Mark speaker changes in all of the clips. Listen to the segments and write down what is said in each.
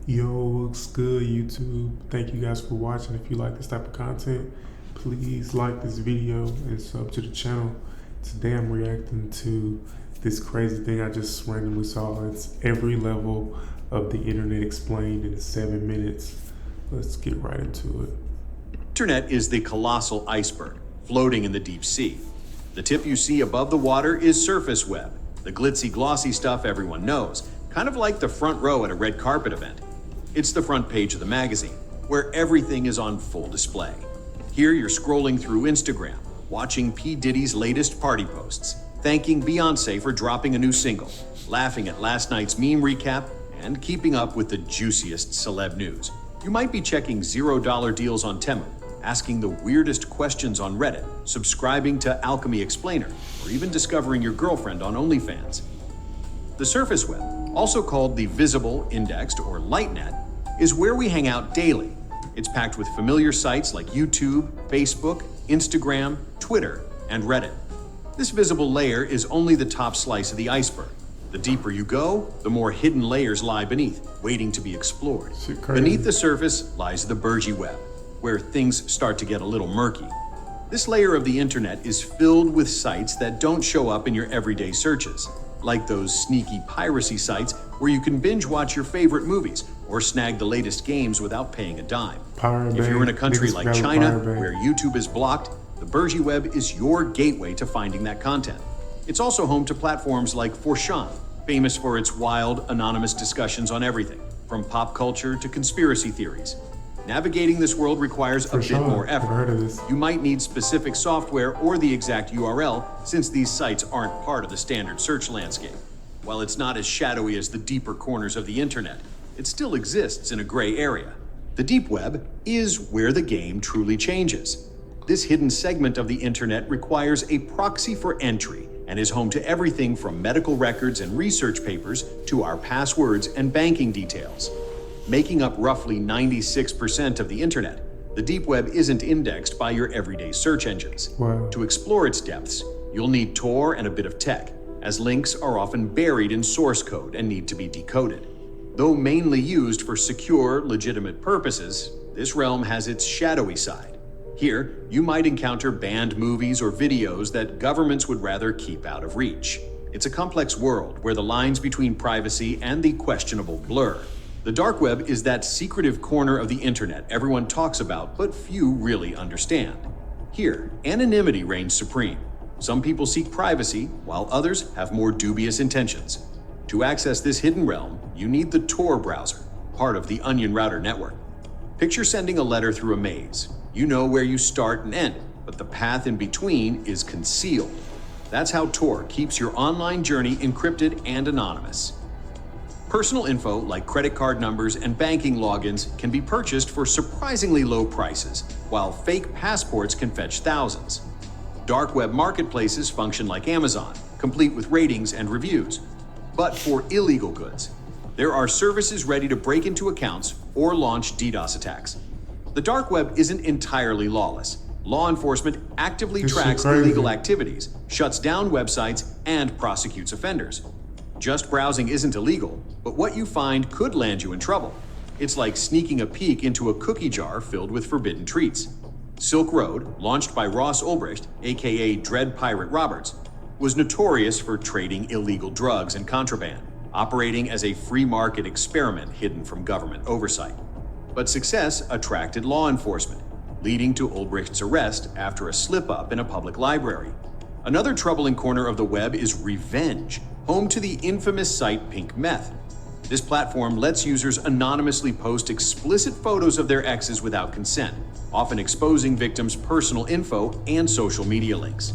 Speaker 1: Yo, what's good, YouTube? Thank you guys for watching. If you like this type of content, please like this video and sub to the channel. Today I'm reacting to this crazy thing I just randomly saw. It's every level of the internet explained in 7 minutes. Let's get right into it.
Speaker 2: Internet is the colossal iceberg floating in the deep sea. The tip you see above the water is surface web, the glitzy, glossy stuff everyone knows, kind of like the front row at a red carpet event. It's the front page of the magazine, where everything is on full display. Here you're scrolling through Instagram, watching P. Diddy's latest party posts, thanking Beyoncé for dropping a new single, laughing at last night's meme recap, and keeping up with the juiciest celeb news. You might be checking $0 deals on Temu, asking the weirdest questions on Reddit, subscribing to Alchemy Explainer, or even discovering your girlfriend on OnlyFans. The surface web, also called the visible, indexed, or light net, is where we hang out daily. It's packed with familiar sites like YouTube, Facebook, Instagram, Twitter, and Reddit. This visible layer is only the top slice of the iceberg. The deeper you go, the more hidden layers lie beneath, waiting to be explored. Beneath the surface lies the Burgy web, where things start to get a little murky. This layer of the internet is filled with sites that don't show up in your everyday searches, like those sneaky piracy sites where you can binge watch your favorite movies or snag the latest games without paying a dime. If you're in a country like China, where YouTube is blocked, the Burgy web is your gateway to finding that content. It's also home to platforms like Forshan, famous for its wild, anonymous discussions on everything, from pop culture to conspiracy theories. Navigating this world requires a bit more effort. You might need specific software or the exact URL, since these sites aren't part of the standard search landscape. While it's not as shadowy as the deeper corners of the internet, it still exists in a gray area. The deep web is where the game truly changes. This hidden segment of the internet requires a proxy for entry and is home to everything from medical records and research papers to our passwords and banking details. Making up roughly 96% of the internet, the deep web isn't indexed by your everyday search engines.
Speaker 1: Wow.
Speaker 2: To explore its depths, you'll need Tor and a bit of tech, as links are often buried in source code and need to be decoded. Though mainly used for secure, legitimate purposes, this realm has its shadowy side. Here, you might encounter banned movies or videos that governments would rather keep out of reach. It's a complex world where the lines between privacy and the questionable blur. The dark web is that secretive corner of the internet everyone talks about, but few really understand. Here, anonymity reigns supreme. Some people seek privacy, while others have more dubious intentions. To access this hidden realm, you need the Tor browser, part of the Onion Router network. Picture sending a letter through a maze. You know where you start and end, but the path in between is concealed. That's how Tor keeps your online journey encrypted and anonymous. Personal info like credit card numbers and banking logins can be purchased for surprisingly low prices, while fake passports can fetch thousands. Dark web marketplaces function like Amazon, complete with ratings and reviews. But for illegal goods, there are services ready to break into accounts or launch DDoS attacks. The dark web isn't entirely lawless. Law enforcement actively tracks illegal activities, shuts down websites, and prosecutes offenders. Just browsing isn't illegal, but what you find could land you in trouble. It's like sneaking a peek into a cookie jar filled with forbidden treats. Silk Road, launched by Ross Ulbricht, aka Dread Pirate Roberts, was notorious for trading illegal drugs and contraband, operating as a free market experiment hidden from government oversight. But success attracted law enforcement, leading to Ulbricht's arrest after a slip-up in a public library. Another troubling corner of the web is Revenge, home to the infamous site Pink Meth. This platform lets users anonymously post explicit photos of their exes without consent, often exposing victims' personal info and social media links.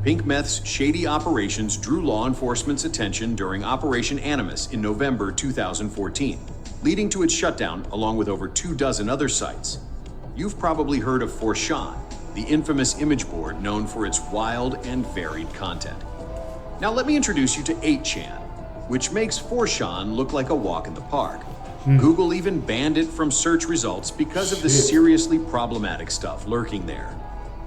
Speaker 2: Pink Meth's shady operations drew law enforcement's attention during Operation Animus in November 2014, leading to its shutdown along with over 24 other sites. You've probably heard of Forshan, the infamous image board known for its wild and varied content. Now let me introduce you to 8chan, which makes Forshan look like a walk in the park. Google even banned it from search results because of the seriously problematic stuff lurking there.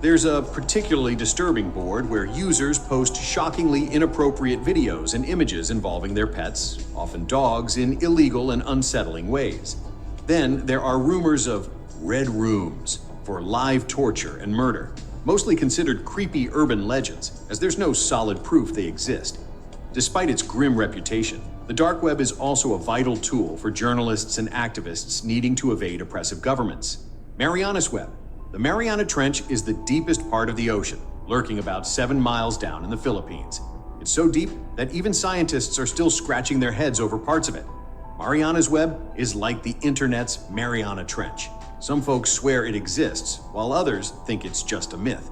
Speaker 2: There's a particularly disturbing board where users post shockingly inappropriate videos and images involving their pets, often dogs, in illegal and unsettling ways. Then there are rumors of red rooms for live torture and murder, mostly considered creepy urban legends, as there's no solid proof they exist. Despite its grim reputation, the dark web is also a vital tool for journalists and activists needing to evade oppressive governments. Marianas Web. The Mariana Trench is the deepest part of the ocean, lurking about 7 miles down in the Philippines. It's so deep that even scientists are still scratching their heads over parts of it. Marianas Web is like the internet's Mariana Trench. Some folks swear it exists, while others think it's just a myth.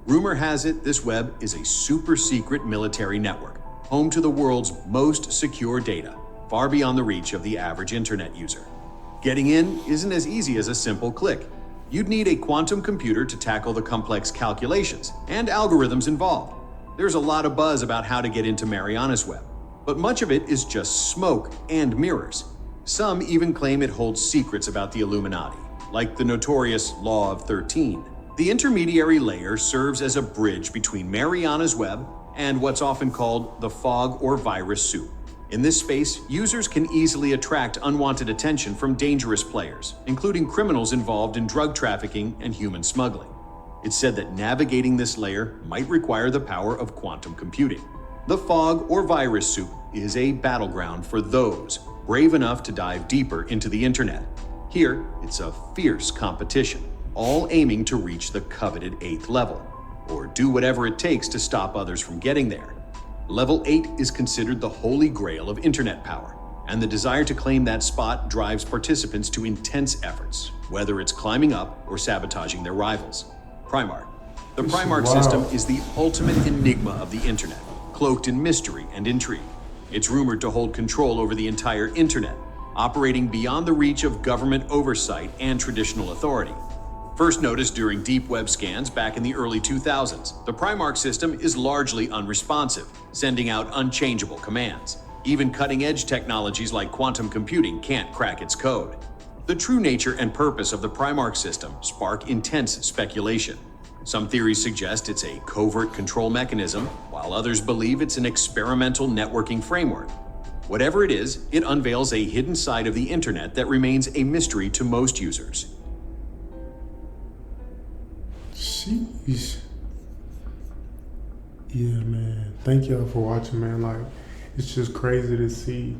Speaker 2: Rumor has it this web is a super secret military network, home to the world's most secure data, far beyond the reach of the average internet user. Getting in isn't as easy as a simple click. You'd need a quantum computer to tackle the complex calculations and algorithms involved. There's a lot of buzz about how to get into Marianas Web, but much of it is just smoke and mirrors. Some even claim it holds secrets about the Illuminati, like the notorious Law of 13. The intermediary layer serves as a bridge between Marianas Web and what's often called the fog or virus soup. In this space, users can easily attract unwanted attention from dangerous players, including criminals involved in drug trafficking and human smuggling. It's said that navigating this layer might require the power of quantum computing. The fog or virus soup is a battleground for those brave enough to dive deeper into the internet. Here, it's a fierce competition, all aiming to reach the coveted 8th level, or do whatever it takes to stop others from getting there. Level 8 is considered the holy grail of internet power, and the desire to claim that spot drives participants to intense efforts, whether it's climbing up or sabotaging their rivals. Primark. The Primark system is the ultimate enigma of the internet, cloaked in mystery and intrigue. It's rumored to hold control over the entire internet, operating beyond the reach of government oversight and traditional authority. First noticed during deep web scans back in the early 2000s, the Primark system is largely unresponsive, sending out unchangeable commands. Even cutting-edge technologies like quantum computing can't crack its code. The true nature and purpose of the Primark system spark intense speculation. Some theories suggest it's a covert control mechanism, while others believe it's an experimental networking framework. Whatever it is, it unveils a hidden side of the internet that remains a mystery to most users.
Speaker 1: Sheesh. Yeah, man. Thank y'all for watching, man. Like, it's just crazy to see.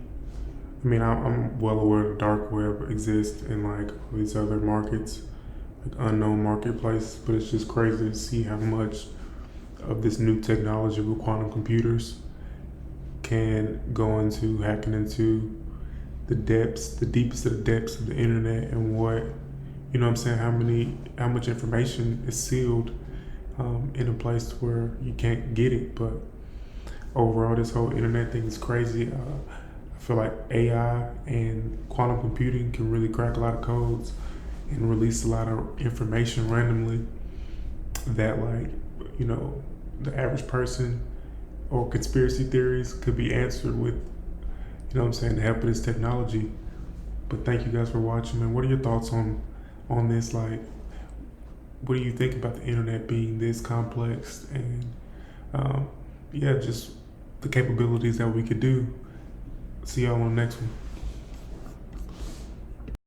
Speaker 1: I mean, I'm well aware the dark web exists in like all these other markets, like unknown marketplaces, but it's just crazy to see how much of this new technology with quantum computers can go into hacking into the depths, the deepest of the depths of the internet, and what, you know what I'm saying, how much information is sealed in a place where you can't get it. But overall, this whole internet thing is crazy. I feel like AI and quantum computing can really crack a lot of codes and release a lot of information randomly that, like, you know, the average person or conspiracy theories could be answered with, you know what I'm saying, the help of this technology. But thank you guys for watching, man. What are your thoughts on this? Like, what do you think about the internet being this complex, and yeah, just the capabilities that we could do? See y'all on the next one.